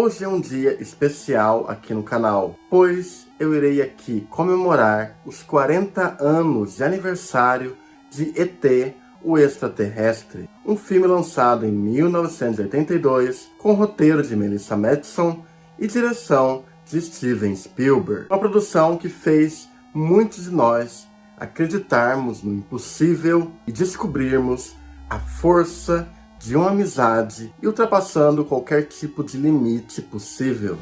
Hoje é um dia especial aqui no canal, pois eu irei aqui comemorar os 40 anos de aniversário de E.T., o Extraterrestre, um filme lançado em 1982 com roteiro de Melissa Madison e direção de Steven Spielberg. Uma produção que fez muitos de nós acreditarmos no impossível e descobrirmos a força de uma amizade e ultrapassando qualquer tipo de limite possível.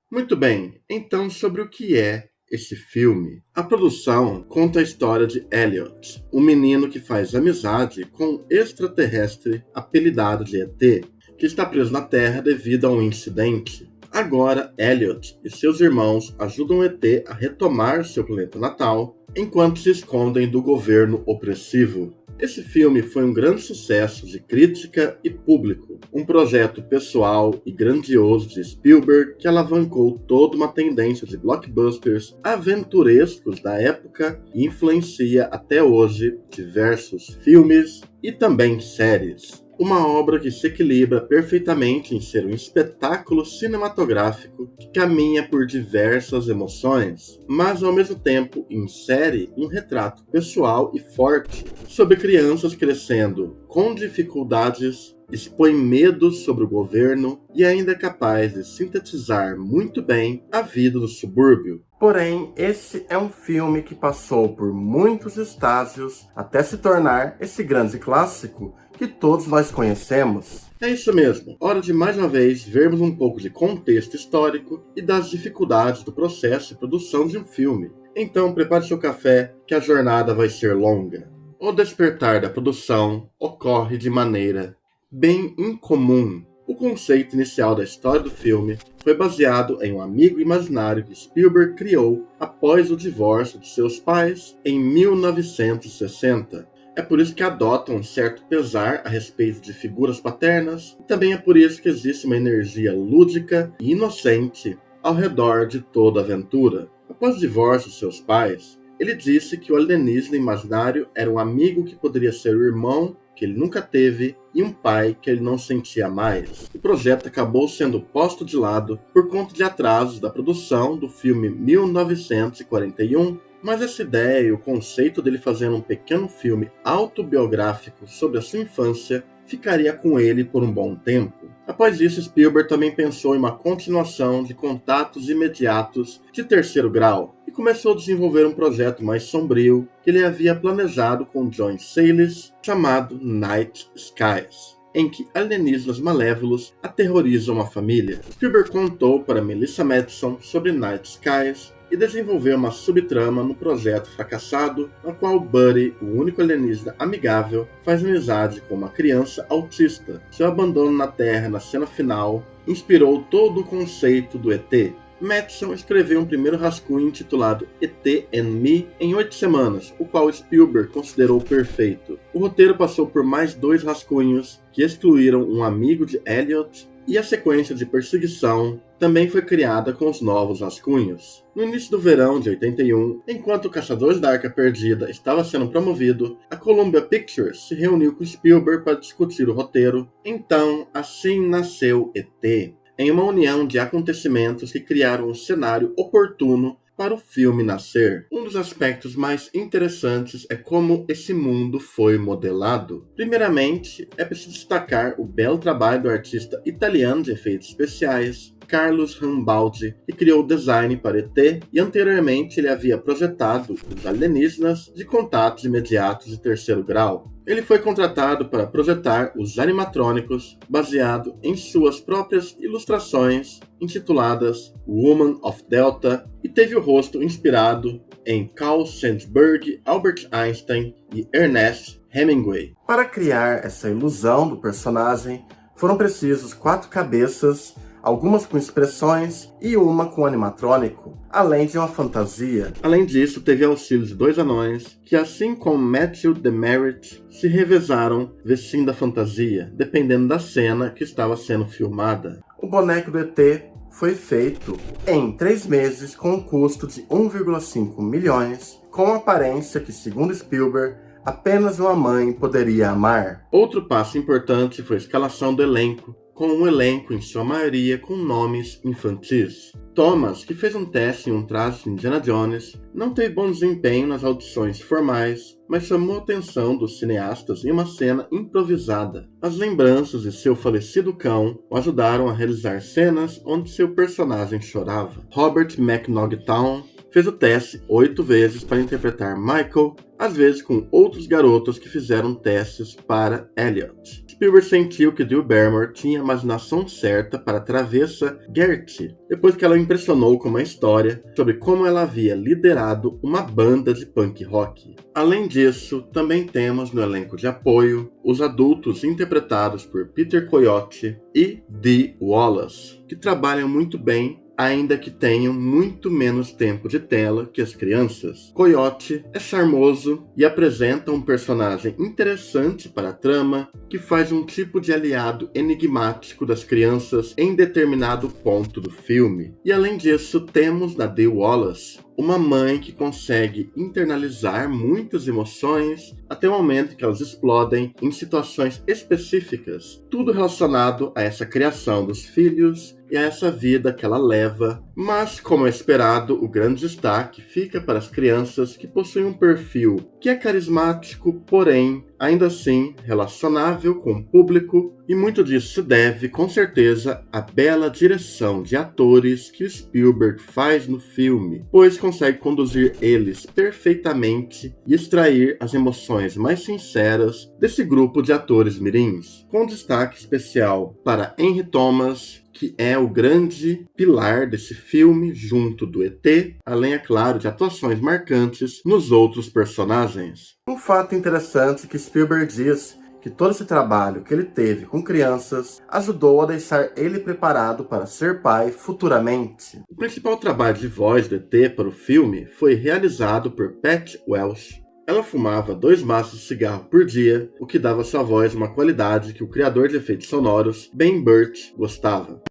Muito bem, então sobre o que é esse filme? A produção conta a história de Elliot, um menino que faz amizade com um extraterrestre apelidado de ET, que está preso na Terra devido a um incidente. Agora, Elliot e seus irmãos ajudam o ET a retomar seu planeta natal, enquanto se escondem do governo opressivo. Esse filme foi um grande sucesso de crítica e público, um projeto pessoal e grandioso de Spielberg que alavancou toda uma tendência de blockbusters aventurescos da época e influencia até hoje diversos filmes e também séries. Uma obra que se equilibra perfeitamente em ser um espetáculo cinematográfico que caminha por diversas emoções, mas ao mesmo tempo insere um retrato pessoal e forte sobre crianças crescendo com dificuldades, expõe medos sobre o governo e ainda é capaz de sintetizar muito bem a vida do subúrbio. Porém, esse é um filme que passou por muitos estágios até se tornar esse grande clássico que todos nós conhecemos. É isso mesmo, hora de mais uma vez vermos um pouco de contexto histórico e das dificuldades do processo de produção de um filme. Então prepare seu café, que a jornada vai ser longa. O despertar da produção ocorre de maneira bem incomum. O conceito inicial da história do filme foi baseado em um amigo imaginário que Spielberg criou após o divórcio de seus pais em 1960. É por isso que adota um certo pesar a respeito de figuras paternas, e também é por isso que existe uma energia lúdica e inocente ao redor de toda a aventura. Após o divórcio de seus pais, ele disse que o alienígena imaginário era um amigo que poderia ser o irmão que ele nunca teve e um pai que ele não sentia mais. O projeto acabou sendo posto de lado por conta de atrasos da produção do filme 1941, mas essa ideia e o conceito dele fazendo um pequeno filme autobiográfico sobre a sua infância ficaria com ele por um bom tempo. Após isso, Spielberg também pensou em uma continuação de Contatos Imediatos de Terceiro Grau e começou a desenvolver um projeto mais sombrio que ele havia planejado com John Sayles, chamado Night Skies, em que alienígenas malévolos aterrorizam a família. Spielberg contou para Melissa Madison sobre Night Skies e desenvolveu uma subtrama no projeto fracassado, na qual Buddy, o único alienígena amigável, faz amizade com uma criança autista. Seu abandono na Terra na cena final inspirou todo o conceito do ET. Madison escreveu um primeiro rascunho intitulado E.T. and Me em 8 semanas, o qual Spielberg considerou perfeito. O roteiro passou por mais 2 rascunhos, que excluíram um amigo de Elliot, e a sequência de perseguição também foi criada com os novos rascunhos. No início do verão de 81, enquanto Caçadores da Arca Perdida estava sendo promovido, a Columbia Pictures se reuniu com Spielberg para discutir o roteiro. Então, assim nasceu E.T., em uma união de acontecimentos que criaram um cenário oportuno para o filme nascer. Um dos aspectos mais interessantes é como esse mundo foi modelado. Primeiramente, é preciso destacar o belo trabalho do artista italiano de efeitos especiais, Carlos Rambaldi, que criou o design para ET, e anteriormente ele havia projetado os alienígenas de Contatos Imediatos de Terceiro Grau. Ele foi contratado para projetar os animatrônicos baseado em suas próprias ilustrações intituladas Woman of Delta e teve o rosto inspirado em Carl Sandburg, Albert Einstein e Ernest Hemingway. Para criar essa ilusão do personagem, foram precisos 4 cabeças, algumas com expressões e uma com animatrônico, além de uma fantasia. Além disso, teve auxílio de 2 anões, que assim como Matthew Demerit, se revezaram vestindo a fantasia, dependendo da cena que estava sendo filmada. O boneco do ET foi feito em 3 meses com um custo de 1,5 milhões, com aparência que, segundo Spielberg, apenas uma mãe poderia amar. Outro passo importante foi a escalação do elenco, com um elenco em sua maioria com nomes infantis. Thomas, que fez um teste em um traje de Indiana Jones, não teve bom desempenho nas audições formais, mas chamou a atenção dos cineastas em uma cena improvisada. As lembranças de seu falecido cão o ajudaram a realizar cenas onde seu personagem chorava. Robert McNaughton fez o teste 8 vezes para interpretar Michael, às vezes com outros garotos que fizeram testes para Elliot. Spielberg sentiu que Drew Barrymore tinha a imaginação certa para a travessa Gertie, depois que ela o impressionou com uma história sobre como ela havia liderado uma banda de punk rock. Além disso, também temos no elenco de apoio os adultos interpretados por Peter Coyote e Dee Wallace, que trabalham muito bem, ainda que tenham muito menos tempo de tela que as crianças. Coyote é charmoso e apresenta um personagem interessante para a trama, que faz um tipo de aliado enigmático das crianças em determinado ponto do filme. E além disso, temos na Dee Wallace uma mãe que consegue internalizar muitas emoções até o momento que elas explodem em situações específicas, tudo relacionado a essa criação dos filhos e a essa vida que ela leva. Mas, como é esperado, o grande destaque fica para as crianças que possuem um perfil que é carismático, porém, ainda assim, relacionável com o público, e muito disso se deve, com certeza, à bela direção de atores que Spielberg faz no filme, pois consegue conduzir eles perfeitamente e extrair as emoções mais sinceras desse grupo de atores mirins, com destaque especial para Henry Thomas, que é o grande pilar desse filme, junto do ET, além, é claro, de atuações marcantes nos outros personagens. Um fato interessante que Spielberg diz que todo esse trabalho que ele teve com crianças ajudou a deixar ele preparado para ser pai futuramente. O principal trabalho de voz do ET para o filme foi realizado por Pat Welsh. Ela fumava 2 maços de cigarro por dia, o que dava à sua voz uma qualidade que o criador de efeitos sonoros, Ben Burtt, gostava.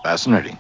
Fascinating.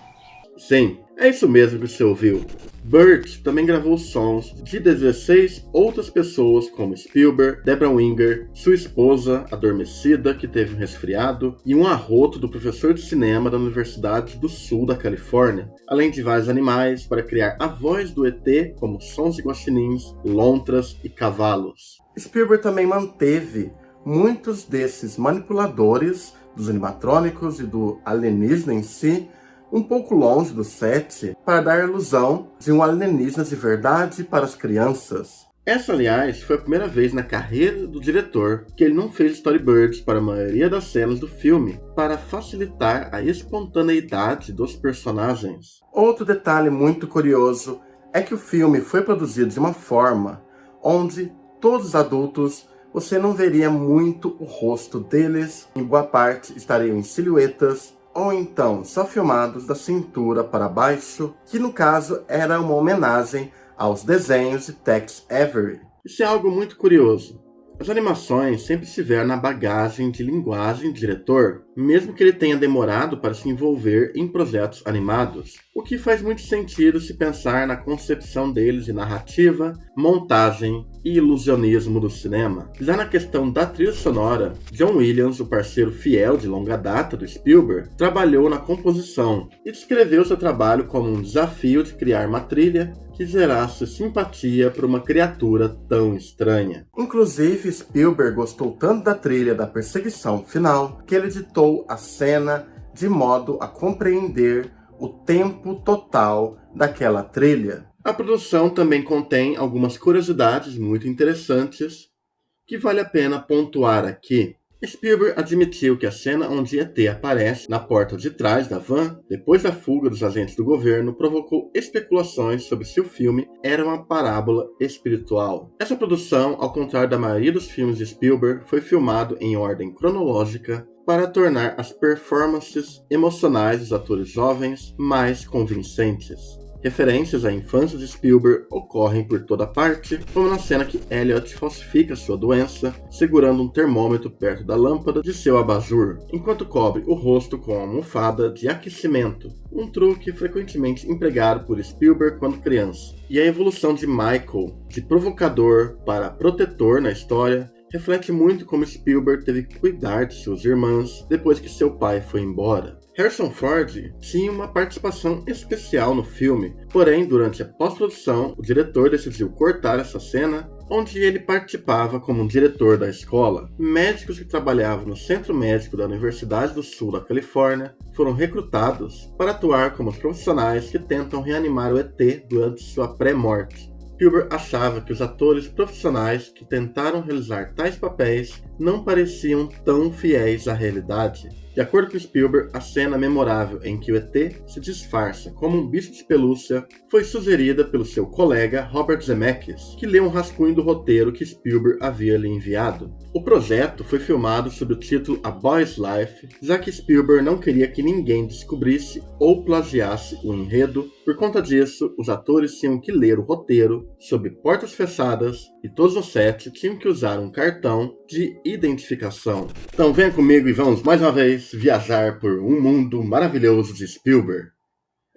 Sim, é isso mesmo que você ouviu. Burtt também gravou sons de 16 outras pessoas, como Spielberg, Debra Winger, sua esposa adormecida que teve um resfriado e um arroto do professor de cinema da Universidade do Sul da Califórnia, além de vários animais para criar a voz do ET, como sons de guaxinins, lontras e cavalos. Spielberg também manteve muitos desses manipuladores dos animatrônicos e do alienígena em si um pouco longe do set, para dar a ilusão de um alienígena de verdade para as crianças. Essa, aliás, foi a primeira vez na carreira do diretor que ele não fez storyboards para a maioria das cenas do filme, para facilitar a espontaneidade dos personagens. Outro detalhe muito curioso é que o filme foi produzido de uma forma onde todos os adultos você não veria muito o rosto deles, em boa parte estariam em silhuetas, ou então só filmados da cintura para baixo, que no caso era uma homenagem aos desenhos de Tex Avery. Isso é algo muito curioso. As animações sempre estiveram na bagagem de linguagem do diretor, mesmo que ele tenha demorado para se envolver em projetos animados, o que faz muito sentido se pensar na concepção deles de narrativa, montagem e ilusionismo do cinema. Já na questão da trilha sonora, John Williams, o parceiro fiel de longa data do Spielberg, trabalhou na composição e descreveu seu trabalho como um desafio de criar uma trilha que gerasse simpatia por uma criatura tão estranha. Inclusive, Spielberg gostou tanto da trilha da perseguição final que ele editou a cena de modo a compreender o tempo total daquela trilha. A produção também contém algumas curiosidades muito interessantes que vale a pena pontuar aqui. Spielberg admitiu que a cena onde ET aparece na porta de trás da van, depois da fuga dos agentes do governo, provocou especulações sobre se o filme era uma parábola espiritual. Essa produção, ao contrário da maioria dos filmes de Spielberg, foi filmado em ordem cronológica para tornar as performances emocionais dos atores jovens mais convincentes. Referências à infância de Spielberg ocorrem por toda parte, como na cena que Elliot falsifica sua doença, segurando um termômetro perto da lâmpada de seu abajur, enquanto cobre o rosto com uma almofada de aquecimento, um truque frequentemente empregado por Spielberg quando criança. E a evolução de Michael, de provocador para protetor na história, reflete muito como Spielberg teve que cuidar de suas irmãs depois que seu pai foi embora. Harrison Ford tinha uma participação especial no filme, porém, durante a pós-produção, o diretor decidiu cortar essa cena, onde ele participava como um diretor da escola. Médicos que trabalhavam no Centro Médico da Universidade do Sul da Califórnia foram recrutados para atuar como os profissionais que tentam reanimar o ET durante sua pré-morte. Spielberg achava que os atores profissionais que tentaram realizar tais papéis não pareciam tão fiéis à realidade. De acordo com Spielberg, a cena memorável em que o ET se disfarça como um bicho de pelúcia foi sugerida pelo seu colega Robert Zemeckis, que leu um rascunho do roteiro que Spielberg havia lhe enviado. O projeto foi filmado sob o título A Boy's Life, já que Spielberg não queria que ninguém descobrisse ou plagiasse o enredo. Por conta disso, os atores tinham que ler o roteiro sob portas fechadas e todos no set tinham que usar um cartão de identificação. Então venha comigo e vamos mais uma vez viajar por um mundo maravilhoso de Spielberg.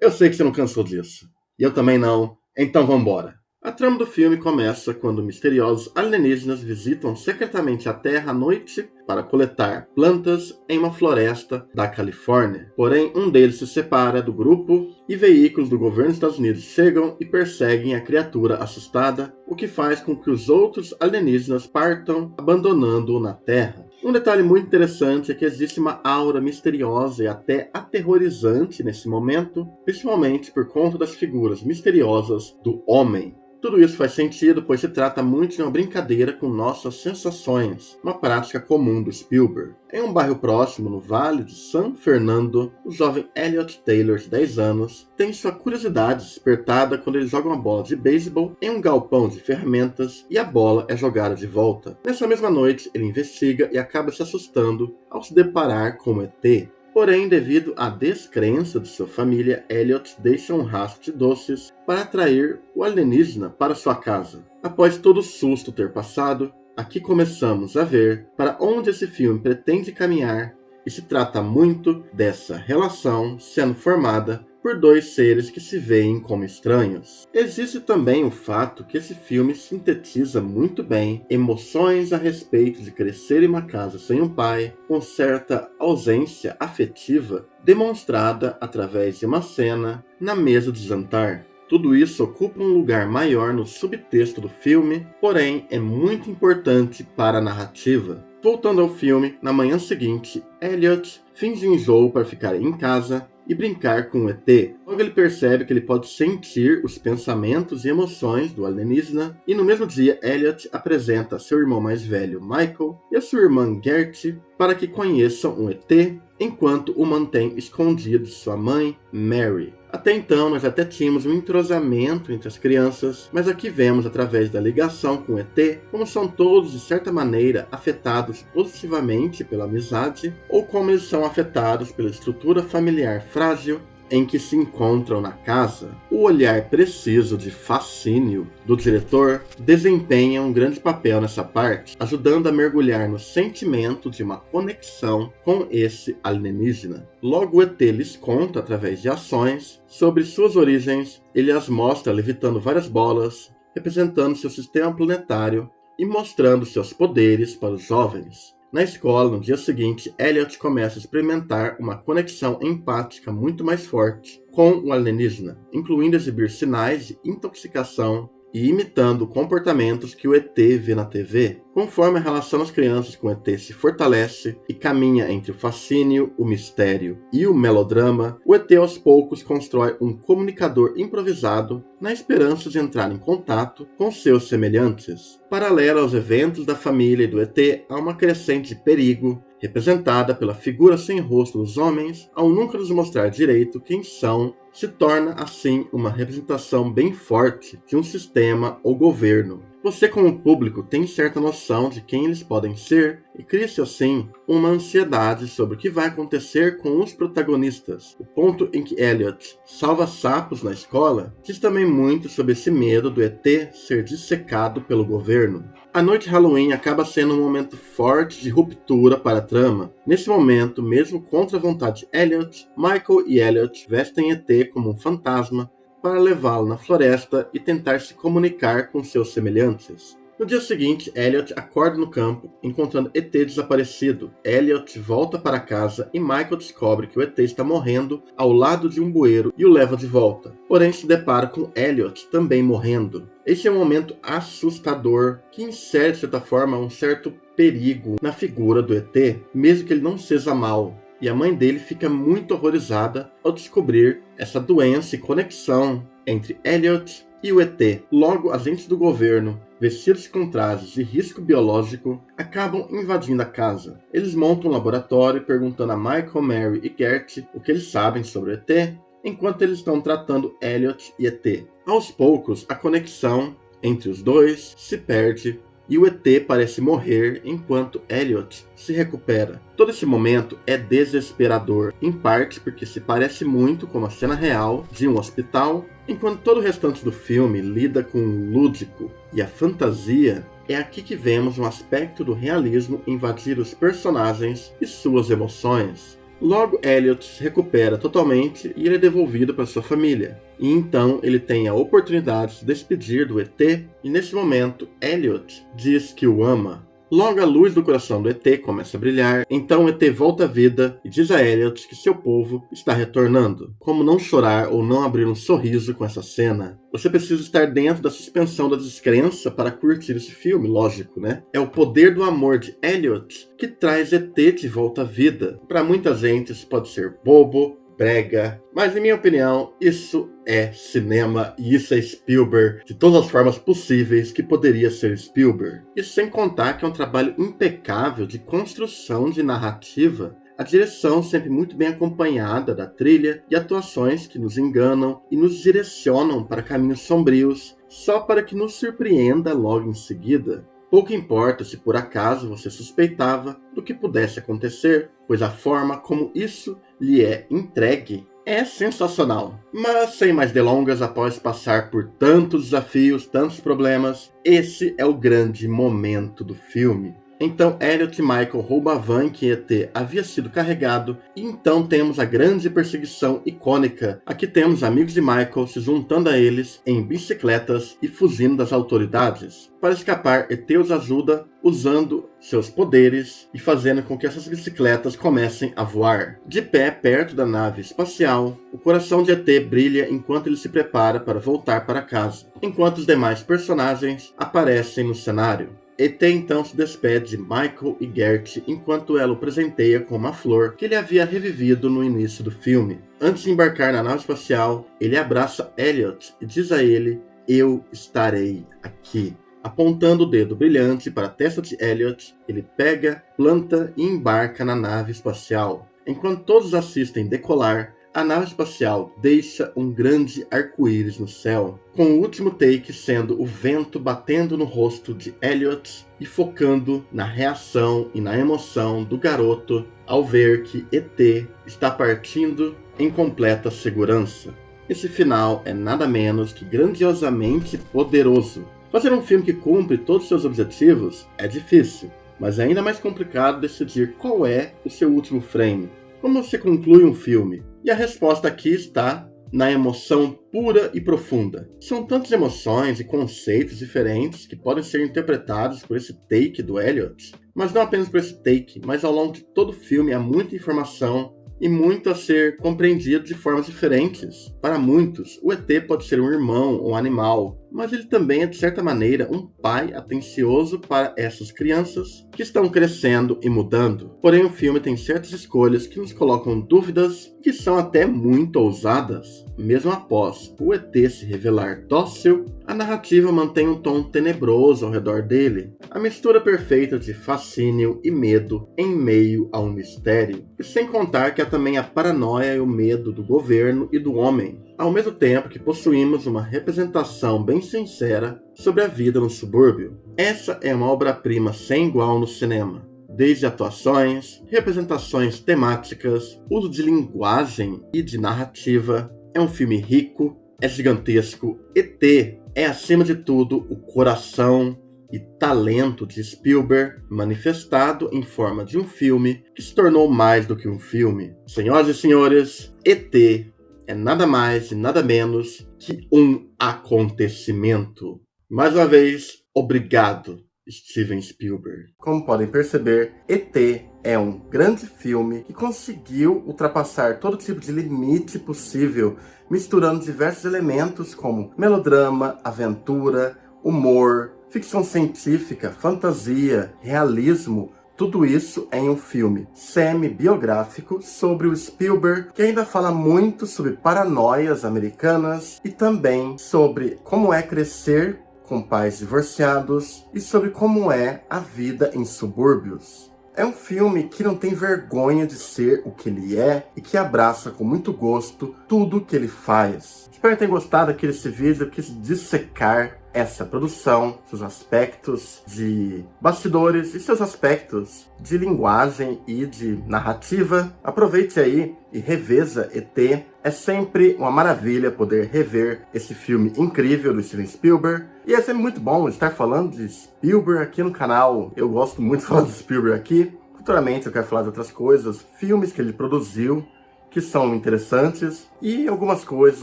Eu sei que você não cansou disso, e eu também não, então vambora. A trama do filme começa quando misteriosos alienígenas visitam secretamente a Terra à noite para coletar plantas em uma floresta da Califórnia. Porém, um deles se separa do grupo e veículos do governo dos Estados Unidos chegam e perseguem a criatura assustada, o que faz com que os outros alienígenas partam, abandonando-o na Terra. Um detalhe muito interessante é que existe uma aura misteriosa e até aterrorizante nesse momento, principalmente por conta das figuras misteriosas do homem. Tudo isso faz sentido, pois se trata muito de uma brincadeira com nossas sensações, uma prática comum do Spielberg. Em um bairro próximo, no Vale de San Fernando, o jovem Elliot Taylor, de 10 anos, tem sua curiosidade despertada quando ele joga uma bola de beisebol em um galpão de ferramentas e a bola é jogada de volta. Nessa mesma noite, ele investiga e acaba se assustando ao se deparar com o ET. Porém, devido à descrença de sua família, Elliot deixa um rastro de doces para atrair o alienígena para sua casa. Após todo o susto ter passado, aqui começamos a ver para onde esse filme pretende caminhar e se trata muito dessa relação sendo formada por dois seres que se veem como estranhos. Existe também o fato que esse filme sintetiza muito bem emoções a respeito de crescer em uma casa sem um pai, com certa ausência afetiva demonstrada através de uma cena na mesa de jantar. Tudo isso ocupa um lugar maior no subtexto do filme, porém é muito importante para a narrativa. Voltando ao filme, na manhã seguinte, Elliot finge enjoo para ficar em casa e brincar com o ET. Logo ele percebe que ele pode sentir os pensamentos e emoções do alienígena, e no mesmo dia Elliot apresenta seu irmão mais velho, Michael, e a sua irmã Gertie para que conheçam o ET, enquanto o mantém escondido de sua mãe, Mary. Até então, nós até tínhamos um entrosamento entre as crianças, mas aqui vemos, através da ligação com o ET, como são todos, de certa maneira, afetados positivamente pela amizade, ou como eles são afetados pela estrutura familiar frágil em que se encontram na casa. O olhar preciso de fascínio do diretor desempenha um grande papel nessa parte, ajudando a mergulhar no sentimento de uma conexão com esse alienígena. Logo o ET lhes conta, através de ações, sobre suas origens. Ele as mostra levitando várias bolas, representando seu sistema planetário e mostrando seus poderes para os jovens. Na escola, no dia seguinte, Elliot começa a experimentar uma conexão empática muito mais forte com o alienígena, incluindo exibir sinais de intoxicação e imitando comportamentos que o ET vê na TV. Conforme a relação das crianças com o ET se fortalece e caminha entre o fascínio, o mistério e o melodrama, o ET aos poucos constrói um comunicador improvisado na esperança de entrar em contato com seus semelhantes. Paralelo aos eventos da família e do ET, há uma crescente de perigo, representada pela figura sem rosto dos homens, ao nunca nos mostrar direito quem são, se torna assim uma representação bem forte de um sistema ou governo. Você, como público, tem certa noção de quem eles podem ser e cria-se assim uma ansiedade sobre o que vai acontecer com os protagonistas. O ponto em que Elliot salva sapos na escola diz também muito sobre esse medo do ET ser dissecado pelo governo. A noite de Halloween acaba sendo um momento forte de ruptura para a trama. Nesse momento, mesmo contra a vontade de Elliot, Michael e Elliot vestem ET como um fantasma para levá-lo na floresta e tentar se comunicar com seus semelhantes. No dia seguinte, Elliot acorda no campo, encontrando ET desaparecido. Elliot volta para casa e Michael descobre que o ET está morrendo ao lado de um bueiro e o leva de volta. Porém, se depara com Elliot também morrendo. Esse é um momento assustador que insere, de certa forma, um certo perigo na figura do ET, mesmo que ele não seja mau. E a mãe dele fica muito horrorizada ao descobrir essa doença e conexão entre Elliot e o ET. Logo, agentes do governo, vestidos com trajes de risco biológico, acabam invadindo a casa. Eles montam um laboratório perguntando a Michael, Mary e Gert o que eles sabem sobre o ET, enquanto eles estão tratando Elliot e ET. Aos poucos, a conexão entre os dois se perde e o ET parece morrer enquanto Elliot se recupera. Todo esse momento é desesperador, em parte porque se parece muito com a cena real de um hospital, enquanto todo o restante do filme lida com o lúdico e a fantasia. É aqui que vemos um aspecto do realismo invadir os personagens e suas emoções. Logo, Elliot se recupera totalmente e ele é devolvido para sua família. E então ele tem a oportunidade de se despedir do ET, e nesse momento, Elliot diz que o ama. Logo, a luz do coração do ET começa a brilhar, então o ET volta à vida e diz a Elliot que seu povo está retornando. Como não chorar ou não abrir um sorriso com essa cena? Você precisa estar dentro da suspensão da descrença para curtir esse filme, lógico, né? É o poder do amor de Elliot que traz ET de volta à vida. Para muita gente isso pode ser bobo, brega, mas em minha opinião, isso é cinema e isso é Spielberg de todas as formas possíveis que poderia ser Spielberg. Isso sem contar que é um trabalho impecável de construção de narrativa, a direção sempre muito bem acompanhada da trilha e atuações que nos enganam e nos direcionam para caminhos sombrios, só para que nos surpreenda logo em seguida. Pouco importa se por acaso você suspeitava do que pudesse acontecer, pois a forma como isso lhe é entregue é sensacional. Mas sem mais delongas, após passar por tantos desafios, tantos problemas, esse é o grande momento do filme. Então Elliot e Michael roubam a van em que ET havia sido carregado, e então temos a grande perseguição icônica. Aqui temos amigos de Michael se juntando a eles em bicicletas e fugindo das autoridades. Para escapar, ET os ajuda usando seus poderes e fazendo com que essas bicicletas comecem a voar. De pé perto da nave espacial, o coração de ET brilha enquanto ele se prepara para voltar para casa, enquanto os demais personagens aparecem no cenário. ET então se despede de Michael e Gert enquanto ela o presenteia com uma flor que ele havia revivido no início do filme. Antes de embarcar na nave espacial, ele abraça Elliot e diz a ele: "Eu estarei aqui." Apontando o dedo brilhante para a testa de Elliot, ele pega, planta e embarca na nave espacial. Enquanto todos assistem decolar, a nave espacial deixa um grande arco-íris no céu, com o último take sendo o vento batendo no rosto de Elliot e focando na reação e na emoção do garoto ao ver que ET está partindo em completa segurança. Esse final é nada menos que grandiosamente poderoso. Fazer um filme que cumpre todos os seus objetivos é difícil, mas é ainda mais complicado decidir qual é o seu último frame. Como você conclui um filme? E a resposta aqui está na emoção pura e profunda. São tantas emoções e conceitos diferentes que podem ser interpretados por esse take do Elliot, mas não apenas por esse take, mas ao longo de todo o filme há muita informação e muito a ser compreendido de formas diferentes. Para muitos, o ET pode ser um irmão ou um animal, mas ele também é, de certa maneira, um pai atencioso para essas crianças que estão crescendo e mudando. Porém, o filme tem certas escolhas que nos colocam dúvidas que são até muito ousadas. Mesmo após o ET se revelar dócil, a narrativa mantém um tom tenebroso ao redor dele. A mistura perfeita de fascínio e medo em meio a um mistério. E sem contar que há também a paranoia e o medo do governo e do homem. ao mesmo tempo que possuímos uma representação bem sincera sobre a vida no subúrbio. Essa é uma obra-prima sem igual no cinema. Desde atuações, representações temáticas, uso de linguagem e de narrativa, é um filme rico, é gigantesco. E.T. é, acima de tudo, o coração e talento de Spielberg manifestado em forma de um filme que se tornou mais do que um filme. Senhoras e senhores, E.T. é nada mais e nada menos que um acontecimento. Mais uma vez, obrigado, Steven Spielberg. Como podem perceber, E.T. é um grande filme que conseguiu ultrapassar todo tipo de limite possível, misturando diversos elementos como melodrama, aventura, humor, ficção científica, fantasia, realismo, tudo isso em um filme semi-biográfico sobre o Spielberg, que ainda fala muito sobre paranoias americanas e também sobre como é crescer com pais divorciados e sobre como é a vida em subúrbios. É um filme que não tem vergonha de ser o que ele é e que abraça com muito gosto tudo o que ele faz. Espero que tenham gostado aqui desse vídeo. Eu quis dissecar essa produção, seus aspectos de bastidores e seus aspectos de linguagem e de narrativa. Aproveite aí e reveja E.T. É sempre uma maravilha poder rever esse filme incrível do Steven Spielberg. E é sempre muito bom estar falando de Spielberg aqui no canal. Eu gosto muito de falar de Spielberg aqui. Futuramente eu quero falar de outras coisas, filmes que ele produziu, que são interessantes, e algumas coisas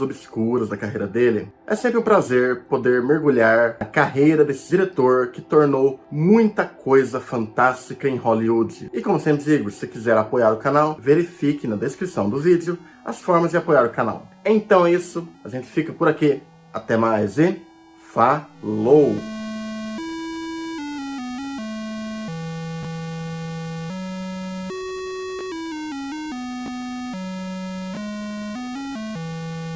obscuras da carreira dele. É sempre um prazer poder mergulhar na carreira desse diretor que tornou muita coisa fantástica em Hollywood. E como sempre digo, se quiser apoiar o canal, verifique na descrição do vídeo as formas de apoiar o canal. Então é isso, a gente fica por aqui. Até mais e falou!